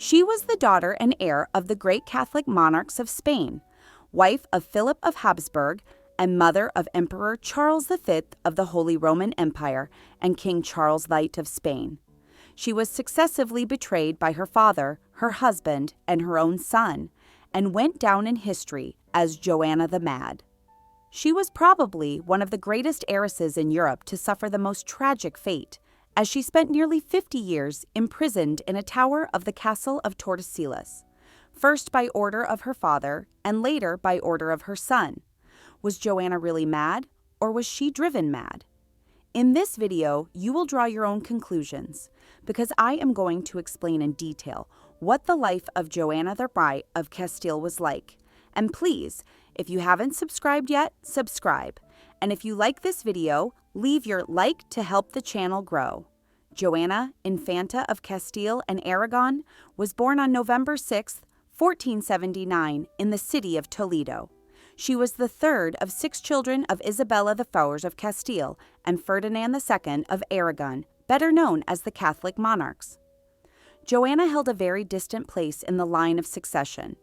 She was the daughter and heir of the great Catholic monarchs of Spain, wife of Philip of Habsburg, and mother of Emperor Charles V of the Holy Roman Empire and King Charles V of Spain. She was successively betrayed by her father, her husband, and her own son, and went down in history as Joanna the Mad. She was probably one of the greatest heiresses in Europe to suffer the most tragic fate, as she spent nearly 50 years imprisoned in a tower of the castle of Tordesillas, first by order of her father and later by order of her son. Was Joanna really mad, or was she driven mad? In this video, you will draw your own conclusions, because I am going to explain in detail what the life of Joanna the Mad of Castile was like. And please, if you haven't subscribed yet, subscribe. And if you like this video, leave your like to help the channel grow. Joanna, Infanta of Castile and Aragon, was born on November 6, 1479, in the city of Toledo. She was the third of 6 children of Isabella the Fowers of Castile and Ferdinand II of Aragon, better known as the Catholic Monarchs. Joanna held a very distant place in the line of succession,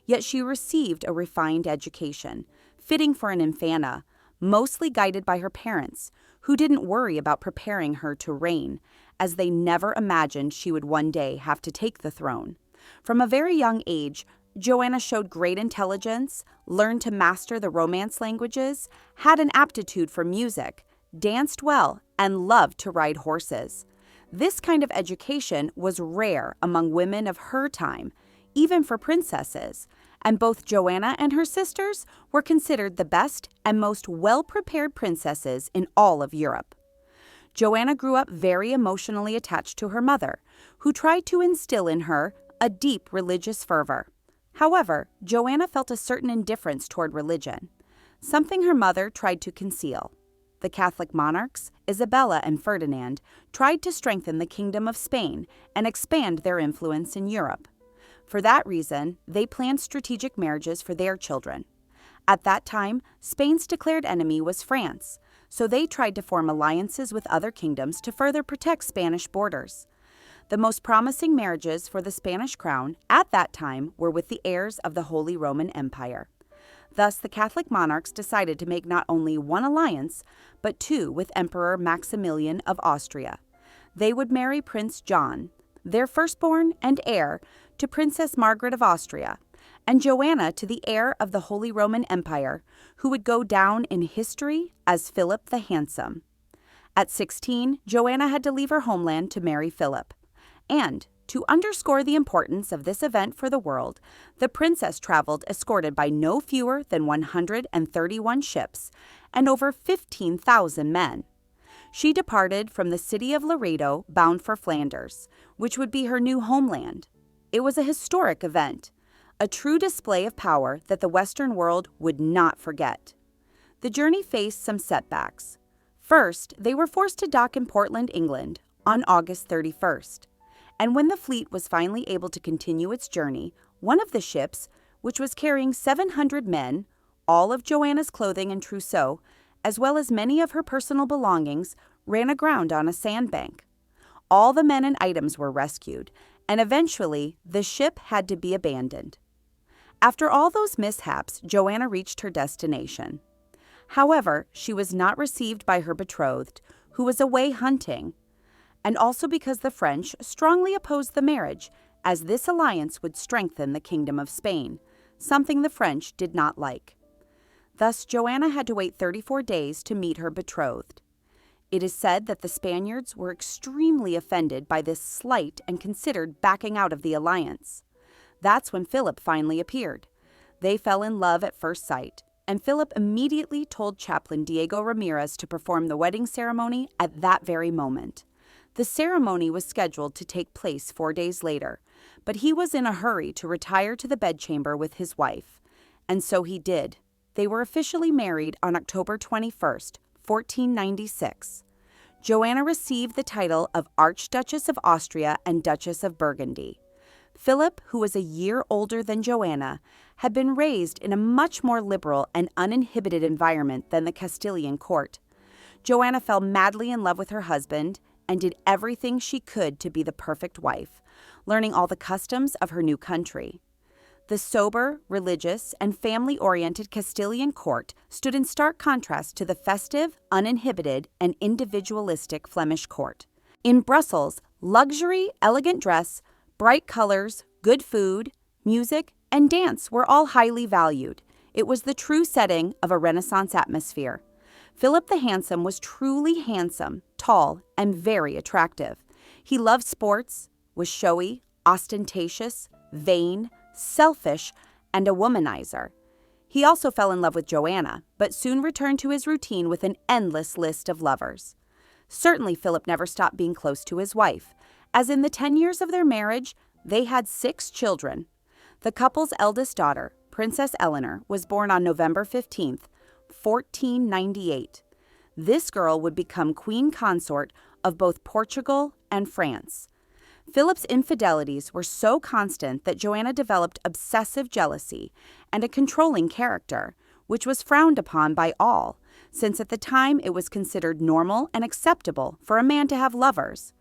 yet she received a refined education, fitting for an infanta, mostly guided by her parents, who didn't worry about preparing her to reign, as they never imagined she would one day have to take the throne. From a very young age, Joanna showed great intelligence, learned to master the Romance languages, had an aptitude for music, danced well, and loved to ride horses. This kind of education was rare among women of her time, even for princesses, and both Joanna and her sisters were considered the best and most well-prepared princesses in all of Europe. Joanna grew up very emotionally attached to her mother, who tried to instill in her a deep religious fervor. However, Joanna felt a certain indifference toward religion, something her mother tried to conceal. The Catholic monarchs, Isabella and Ferdinand, tried to strengthen the Kingdom of Spain and expand their influence in Europe. For that reason, they planned strategic marriages for their children. At that time, Spain's declared enemy was France, so they tried to form alliances with other kingdoms to further protect Spanish borders. The most promising marriages for the Spanish crown at that time were with the heirs of the Holy Roman Empire. Thus, the Catholic monarchs decided to make not only one alliance, but 2 with Emperor Maximilian of Austria. They would marry Prince John, their firstborn and heir, to Princess Margaret of Austria, and Joanna to the heir of the Holy Roman Empire, who would go down in history as Philip the Handsome. At 16, Joanna had to leave her homeland to marry Philip. And, to underscore the importance of this event for the world, the princess traveled escorted by no fewer than 131 ships and over 15,000 men. She departed from the city of Laredo bound for Flanders, which would be her new homeland. It was a historic event, a true display of power that the Western world would not forget. The journey faced some setbacks. First, they were forced to dock in Portland, England, on August 31st. And when the fleet was finally able to continue its journey, one of the ships, which was carrying 700 men, all of Joanna's clothing and trousseau, as well as many of her personal belongings, ran aground on a sandbank. All the men and items were rescued, and eventually the ship had to be abandoned. After all those mishaps, Joanna reached her destination. However, she was not received by her betrothed, who was away hunting, and also because the French strongly opposed the marriage, as this alliance would strengthen the Kingdom of Spain, something the French did not like. Thus, Joanna had to wait 34 days to meet her betrothed. It is said that the Spaniards were extremely offended by this slight and considered backing out of the alliance. That's when Philip finally appeared. They fell in love at first sight, and Philip immediately told chaplain Diego Ramirez to perform the wedding ceremony at that very moment. The ceremony was scheduled to take place 4 days later, but he was in a hurry to retire to the bedchamber with his wife. And so he did. They were officially married on October 21st, 1496. Joanna received the title of Archduchess of Austria and Duchess of Burgundy. Philip, who was a year older than Joanna, had been raised in a much more liberal and uninhibited environment than the Castilian court. Joanna fell madly in love with her husband, and did everything she could to be the perfect wife, learning all the customs of her new country. The sober, religious, and family-oriented Castilian court stood in stark contrast to the festive, uninhibited, and individualistic Flemish court. In Brussels, luxury, elegant dress, bright colors, good food, music, and dance were all highly valued. It was the true setting of a Renaissance atmosphere. Philip the Handsome was truly handsome, tall, and very attractive. He loved sports, was showy, ostentatious, vain, selfish, and a womanizer. He also fell in love with Joanna, but soon returned to his routine with an endless list of lovers. Certainly, Philip never stopped being close to his wife, as in the 10 years of their marriage, they had 6 children. The couple's eldest daughter, Princess Eleanor, was born on November 15th, 1498. This girl would become queen consort of both Portugal and France. Philip's infidelities were so constant that Joanna developed obsessive jealousy and a controlling character, which was frowned upon by all, since at the time it was considered normal and acceptable for a man to have lovers.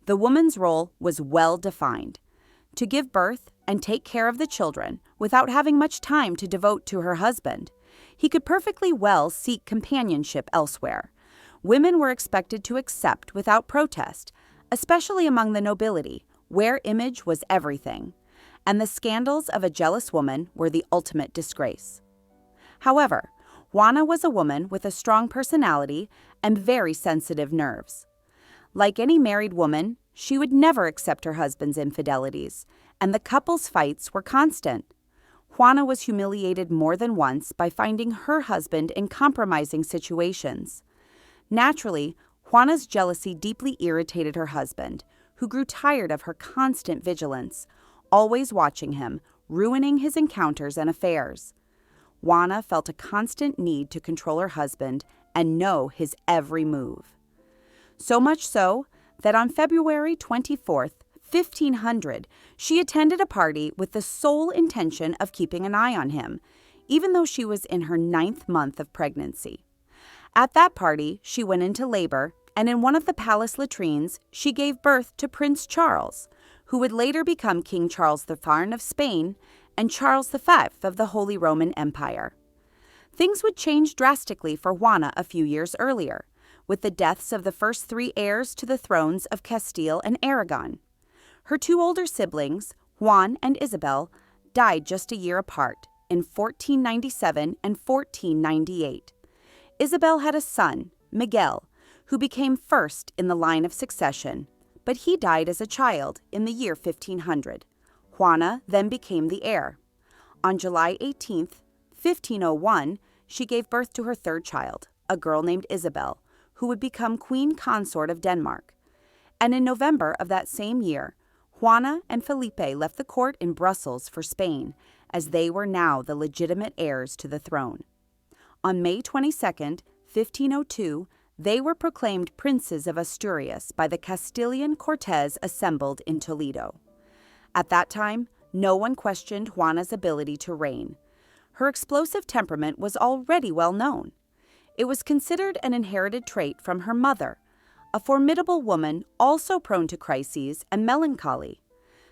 The woman's role was well defined: to give birth and take care of the children without having much time to devote to her husband. He could perfectly well seek companionship elsewhere. Women were expected to accept without protest, especially among the nobility, where image was everything, and the scandals of a jealous woman were the ultimate disgrace. However, Juana was a woman with a strong personality and very sensitive nerves. Like any married woman, she would never accept her husband's infidelities, and the couple's fights were constant. Juana was humiliated more than once by finding her husband in compromising situations. Naturally, Juana's jealousy deeply irritated her husband, who grew tired of her constant vigilance, always watching him, ruining his encounters and affairs. Juana felt a constant need to control her husband and know his every move. So much so that on February 24th, 1500, she attended a party with the sole intention of keeping an eye on him, even though she was in her 9th month of pregnancy. At that party, she went into labor, and in one of the palace latrines, she gave birth to Prince Charles, who would later become King Charles III of Spain and Charles V of the Holy Roman Empire. Things would change drastically for Juana a few years earlier, with the deaths of the first 3 heirs to the thrones of Castile and Aragon. Her 2 older siblings, Juan and Isabel, died just a year apart, in 1497 and 1498. Isabel had a son, Miguel, who became first in the line of succession, but he died as a child in the year 1500. Juana then became the heir. On July 18, 1501, she gave birth to her 3rd child, a girl named Isabel, who would become queen consort of Denmark. And in November of that same year, Juana and Felipe left the court in Brussels for Spain, as they were now the legitimate heirs to the throne. On May 22, 1502, they were proclaimed princes of Asturias by the Castilian Cortes assembled in Toledo. At that time, no one questioned Juana's ability to reign. Her explosive temperament was already well known. It was considered an inherited trait from her mother, a formidable woman also prone to crises and melancholy.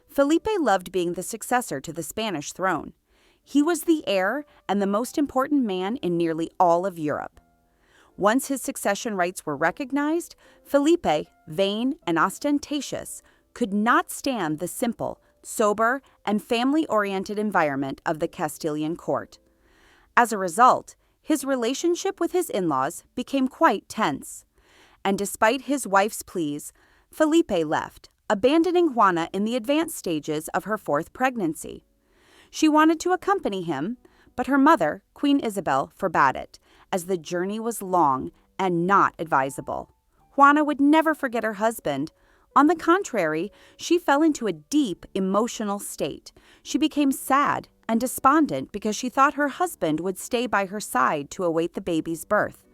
Felipe loved being the successor to the Spanish throne. He was the heir and the most important man in nearly all of Europe. Once his succession rights were recognized, Felipe, vain and ostentatious, could not stand the simple, sober, and family-oriented environment of the Castilian court. As a result, his relationship with his in-laws became quite tense. And despite his wife's pleas, Felipe left, abandoning Juana in the advanced stages of her 4th pregnancy. She wanted to accompany him, but her mother, Queen Isabel, forbade it, as the journey was long and not advisable. Juana would never forget her husband. On the contrary, she fell into a deep emotional state. She became sad and despondent because she thought her husband would stay by her side to await the baby's birth.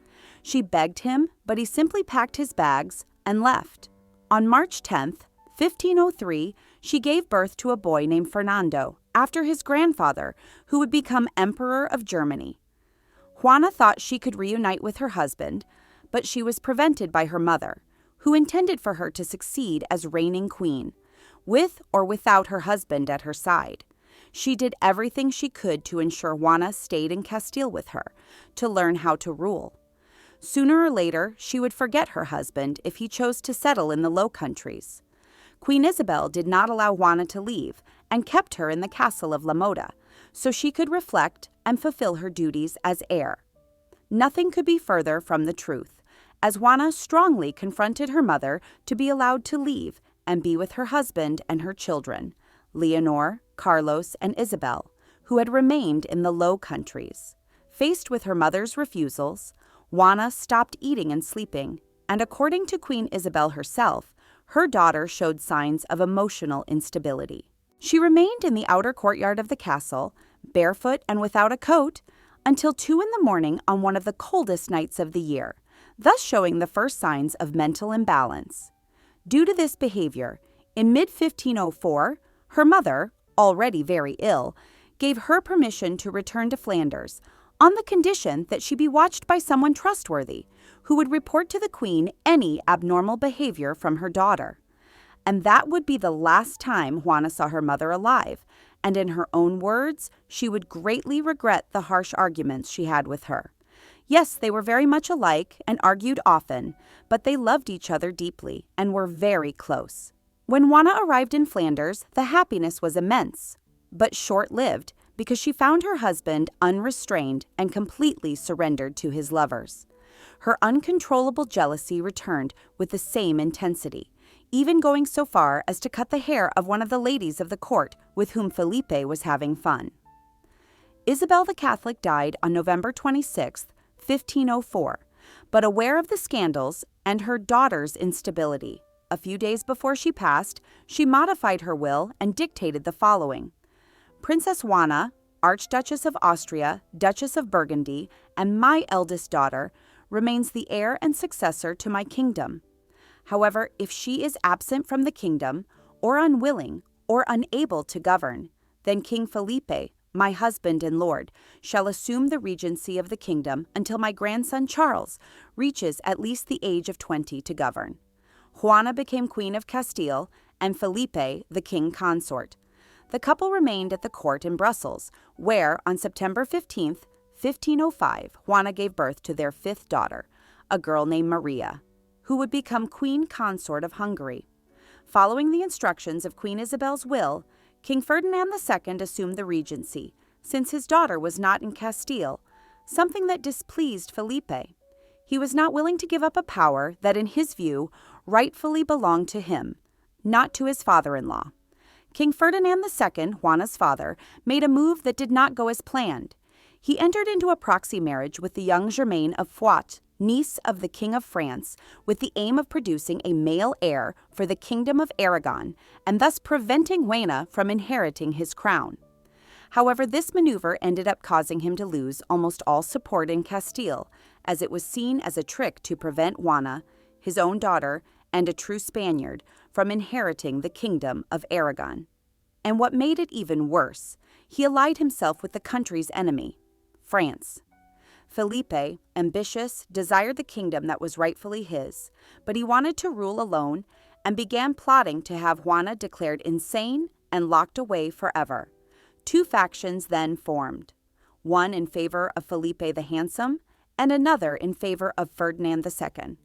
She begged him, but he simply packed his bags and left. On March 10th, 1503, she gave birth to a boy named Fernando, after his grandfather, who would become Emperor of Germany. Juana thought she could reunite with her husband, but she was prevented by her mother, who intended for her to succeed as reigning queen, with or without her husband at her side. She did everything she could to ensure Juana stayed in Castile with her, to learn how to rule. Sooner or later, she would forget her husband if he chose to settle in the Low Countries. Queen Isabel did not allow Juana to leave and kept her in the castle of La Moda, so she could reflect and fulfill her duties as heir. Nothing could be further from the truth, as Juana strongly confronted her mother to be allowed to leave and be with her husband and her children, Leonor, Carlos, and Isabel, who had remained in the Low Countries. Faced with her mother's refusals, Juana stopped eating and sleeping, and according to Queen Isabel herself, her daughter showed signs of emotional instability. She remained in the outer courtyard of the castle, barefoot and without a coat, until 2 a.m. on one of the coldest nights of the year, thus showing the first signs of mental imbalance. Due to this behavior, in mid-1504, her mother, already very ill, gave her permission to return to Flanders, on the condition that she be watched by someone trustworthy, who would report to the queen any abnormal behavior from her daughter. And that would be the last time Juana saw her mother alive, and in her own words, she would greatly regret the harsh arguments she had with her. Yes, they were very much alike and argued often, but they loved each other deeply and were very close. When Juana arrived in Flanders, the happiness was immense, but short-lived, because she found her husband unrestrained and completely surrendered to his lovers. Her uncontrollable jealousy returned with the same intensity, even going so far as to cut the hair of one of the ladies of the court with whom Felipe was having fun. Isabel the Catholic died on November 26, 1504, but aware of the scandals and her daughter's instability. A few days before she passed, she modified her will and dictated the following: Princess Juana, Archduchess of Austria, Duchess of Burgundy, and my eldest daughter, remains the heir and successor to my kingdom. However, if she is absent from the kingdom, or unwilling, or unable to govern, then King Felipe, my husband and lord, shall assume the regency of the kingdom until my grandson Charles reaches at least the age of 20 to govern. Juana became Queen of Castile, and Felipe the king consort. The couple remained at the court in Brussels, where, on September 15, 1505, Juana gave birth to their 5th daughter, a girl named Maria, who would become Queen Consort of Hungary. Following the instructions of Queen Isabel's will, King Ferdinand II assumed the regency, since his daughter was not in Castile, something that displeased Felipe. He was not willing to give up a power that, in his view, rightfully belonged to him, not to his father-in-law. King Ferdinand II, Juana's father, made a move that did not go as planned. He entered into a proxy marriage with the young Germaine of Foix, niece of the King of France, with the aim of producing a male heir for the Kingdom of Aragon, and thus preventing Juana from inheriting his crown. However, this maneuver ended up causing him to lose almost all support in Castile, as it was seen as a trick to prevent Juana, his own daughter, and a true Spaniard, from inheriting the Kingdom of Aragon. And what made it even worse, he allied himself with the country's enemy, France. Felipe, ambitious, desired the kingdom that was rightfully his, but he wanted to rule alone and began plotting to have Juana declared insane and locked away forever. 2 factions then formed, one in favor of Felipe the Handsome and another in favor of Ferdinand II.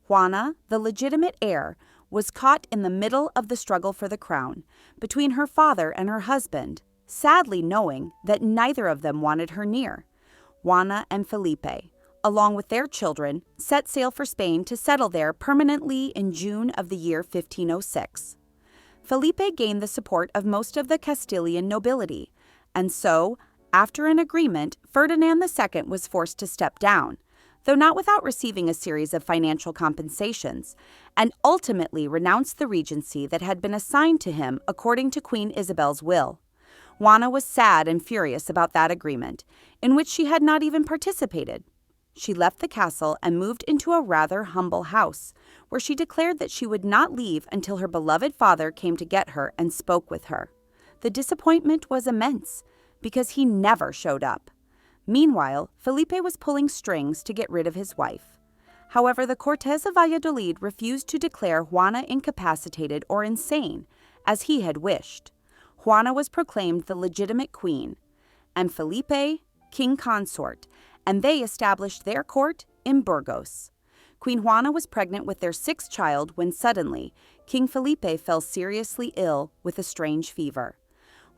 Juana, the legitimate heir, was caught in the middle of the struggle for the crown, between her father and her husband, sadly knowing that neither of them wanted her near. Juana and Felipe, along with their children, set sail for Spain to settle there permanently in June of the year 1506. Felipe gained the support of most of the Castilian nobility, and so, after an agreement, Ferdinand II was forced to step down, though not without receiving a series of financial compensations, and ultimately renounced the regency that had been assigned to him according to Queen Isabel's will. Juana was sad and furious about that agreement, in which she had not even participated. She left the castle and moved into a rather humble house, where she declared that she would not leave until her beloved father came to get her and spoke with her. The disappointment was immense, because he never showed up. Meanwhile, Felipe was pulling strings to get rid of his wife. However, the Cortes of Valladolid refused to declare Juana incapacitated or insane, as he had wished. Juana was proclaimed the legitimate queen, and Felipe, king consort, and they established their court in Burgos. Queen Juana was pregnant with their sixth child when suddenly King Felipe fell seriously ill with a strange fever.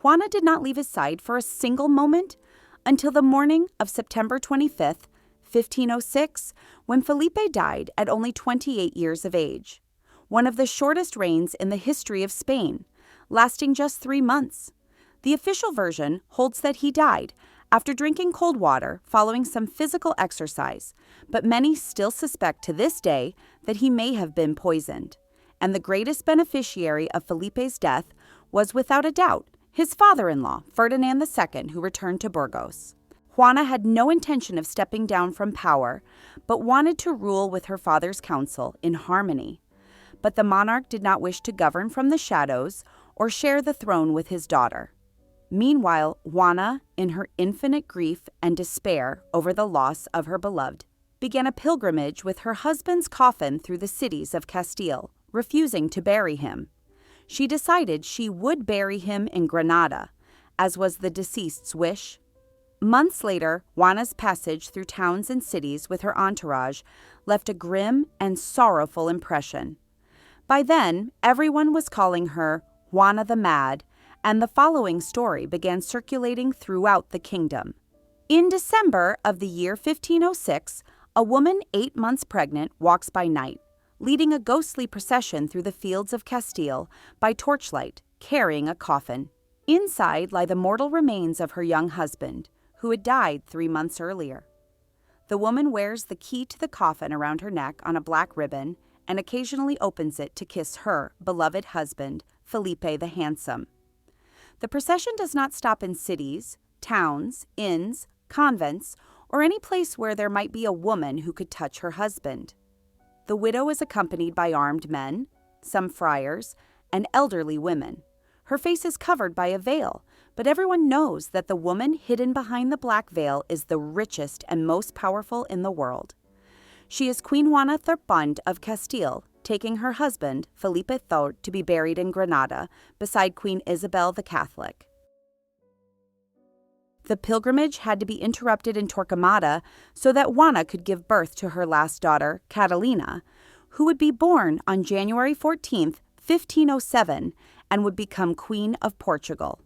Juana did not leave his side for a single moment until the morning of September 25th, 1506, when Felipe died at only 28 years of age, one of the shortest reigns in the history of Spain, lasting just 3 months. The official version holds that he died after drinking cold water following some physical exercise, but many still suspect to this day that he may have been poisoned. And the greatest beneficiary of Felipe's death was without a doubt his father-in-law, Ferdinand II, who returned to Burgos. Juana had no intention of stepping down from power, but wanted to rule with her father's council in harmony. But the monarch did not wish to govern from the shadows or share the throne with his daughter. Meanwhile, Juana, in her infinite grief and despair over the loss of her beloved, began a pilgrimage with her husband's coffin through the cities of Castile, refusing to bury him. She decided she would bury him in Granada, as was the deceased's wish. Months later, Juana's passage through towns and cities with her entourage left a grim and sorrowful impression. By then, everyone was calling her Joanna the Mad, and the following story began circulating throughout the kingdom. In December of the year 1506, a woman 8 months pregnant walks by night, leading a ghostly procession through the fields of Castile by torchlight, carrying a coffin. Inside lie the mortal remains of her young husband, who had died 3 months earlier. The woman wears the key to the coffin around her neck on a black ribbon and occasionally opens it to kiss her beloved husband, Felipe the Handsome. The procession does not stop in cities, towns, inns, convents, or any place where there might be a woman who could touch her husband. The widow is accompanied by armed men, some friars, and elderly women. Her face is covered by a veil, but everyone knows that the woman hidden behind the black veil is the richest and most powerful in the world. She is Queen Joanna the Mad of Castile, taking her husband, Felipe III, to be buried in Granada, beside Queen Isabella the Catholic. The pilgrimage had to be interrupted in Torquemada so that Juana could give birth to her last daughter, Catalina, who would be born on January 14, 1507, and would become Queen of Portugal.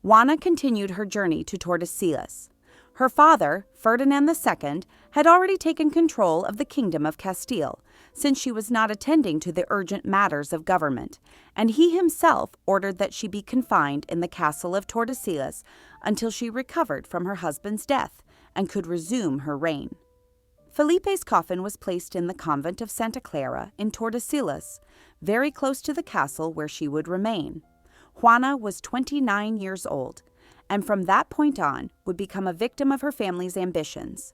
Juana continued her journey to Tordesillas. Her father, Ferdinand II, had already taken control of the Kingdom of Castile, since she was not attending to the urgent matters of government, and he himself ordered that she be confined in the castle of Tordesillas until she recovered from her husband's death and could resume her reign. Felipe's coffin was placed in the convent of Santa Clara in Tordesillas, very close to the castle where she would remain. Juana was 29 years old, and from that point on would become a victim of her family's ambitions.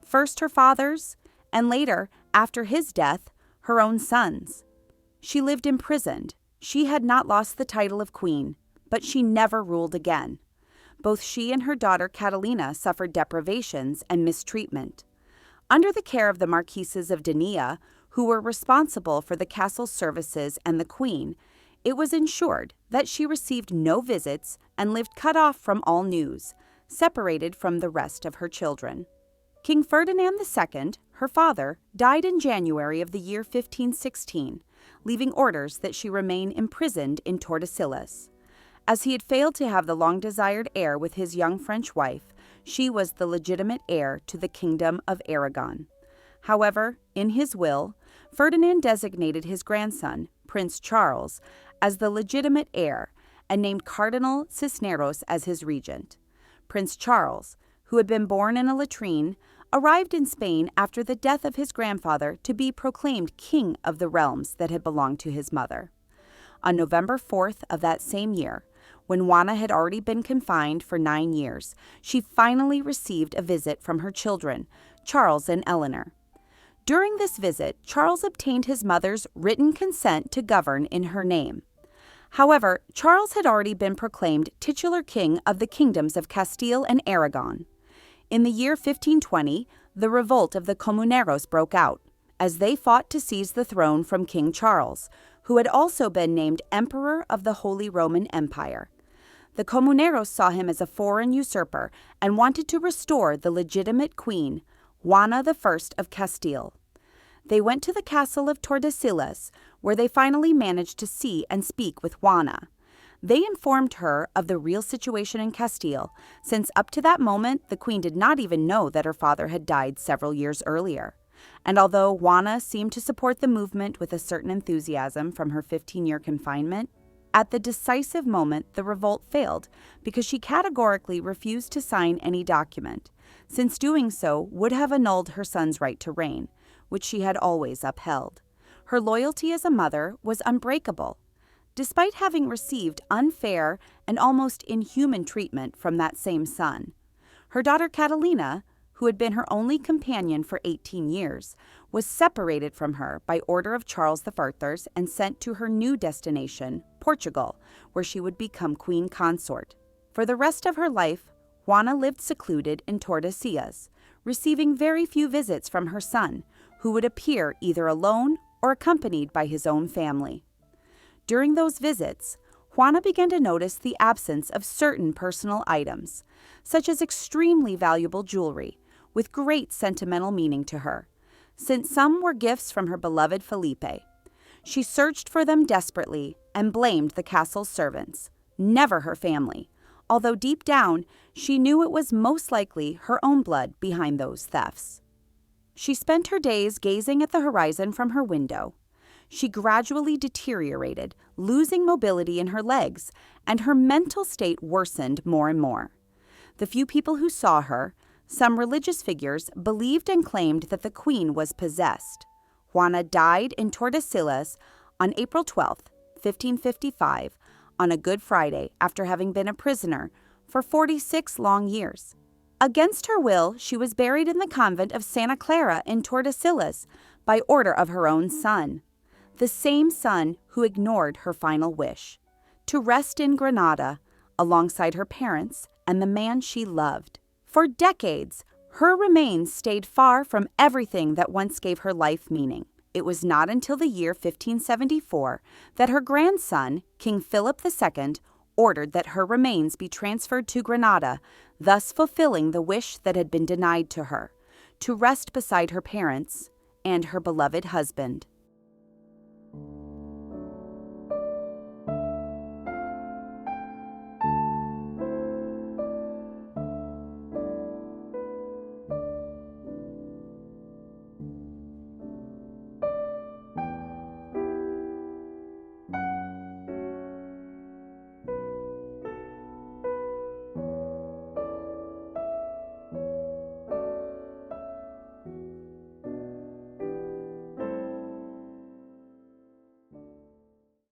First her father's, and later, after his death, her own son's. She lived imprisoned. She had not lost the title of queen, but she never ruled again. Both she and her daughter Catalina suffered deprivations and mistreatment. Under the care of the Marquises of Denia, who were responsible for the castle's services and the queen, it was ensured that she received no visits and lived cut off from all news, separated from the rest of her children. King Ferdinand II, her father, died in January of the year 1516, leaving orders that she remain imprisoned in Tordesillas. As he had failed to have the long-desired heir with his young French wife, she was the legitimate heir to the Kingdom of Aragon. However, in his will, Ferdinand designated his grandson, Prince Charles, as the legitimate heir and named Cardinal Cisneros as his regent. Prince Charles, who had been born in a latrine, arrived in Spain after the death of his grandfather to be proclaimed king of the realms that had belonged to his mother. On November 4th of that same year, when Juana had already been confined for 9 years, she finally received a visit from her children, Charles and Eleanor. During this visit, Charles obtained his mother's written consent to govern in her name. However, Charles had already been proclaimed titular king of the kingdoms of Castile and Aragon. In the year 1520, the revolt of the Comuneros broke out, as they fought to seize the throne from King Charles, who had also been named Emperor of the Holy Roman Empire. The Comuneros saw him as a foreign usurper and wanted to restore the legitimate queen, Joanna I of Castile. They went to the castle of Tordesillas, where they finally managed to see and speak with Joanna. They informed her of the real situation in Castile, since up to that moment the queen did not even know that her father had died several years earlier. And although Joanna seemed to support the movement with a certain enthusiasm from her 15-year confinement, at the decisive moment the revolt failed because she categorically refused to sign any document, since doing so would have annulled her son's right to reign, which she had always upheld. Her loyalty as a mother was unbreakable. Despite having received unfair and almost inhuman treatment from that same son, her daughter Catalina, who had been her only companion for 18 years, was separated from her by order of Charles I and sent to her new destination, Portugal, where she would become queen consort. For the rest of her life, Joanna lived secluded in Tordesillas, receiving very few visits from her son, who would appear either alone or accompanied by his own family. During those visits, Joanna began to notice the absence of certain personal items, such as extremely valuable jewelry, with great sentimental meaning to her, since some were gifts from her beloved Felipe. She searched for them desperately and blamed the castle's servants, never her family, although deep down she knew it was most likely her own blood behind those thefts. She spent her days gazing at the horizon from her window. She gradually deteriorated, losing mobility in her legs, and her mental state worsened more and more. The few people who saw her, some religious figures, believed and claimed that the queen was possessed. Joanna died in Tordesillas on April 12, 1555, on a Good Friday after having been a prisoner for 46 long years. Against her will, she was buried in the convent of Santa Clara in Tordesillas by order of her own son, the same son who ignored her final wish, to rest in Granada alongside her parents and the man she loved. For decades, her remains stayed far from everything that once gave her life meaning. It was not until the year 1574 that her grandson, King Philip II, ordered that her remains be transferred to Granada, thus fulfilling the wish that had been denied to her, to rest beside her parents and her beloved husband.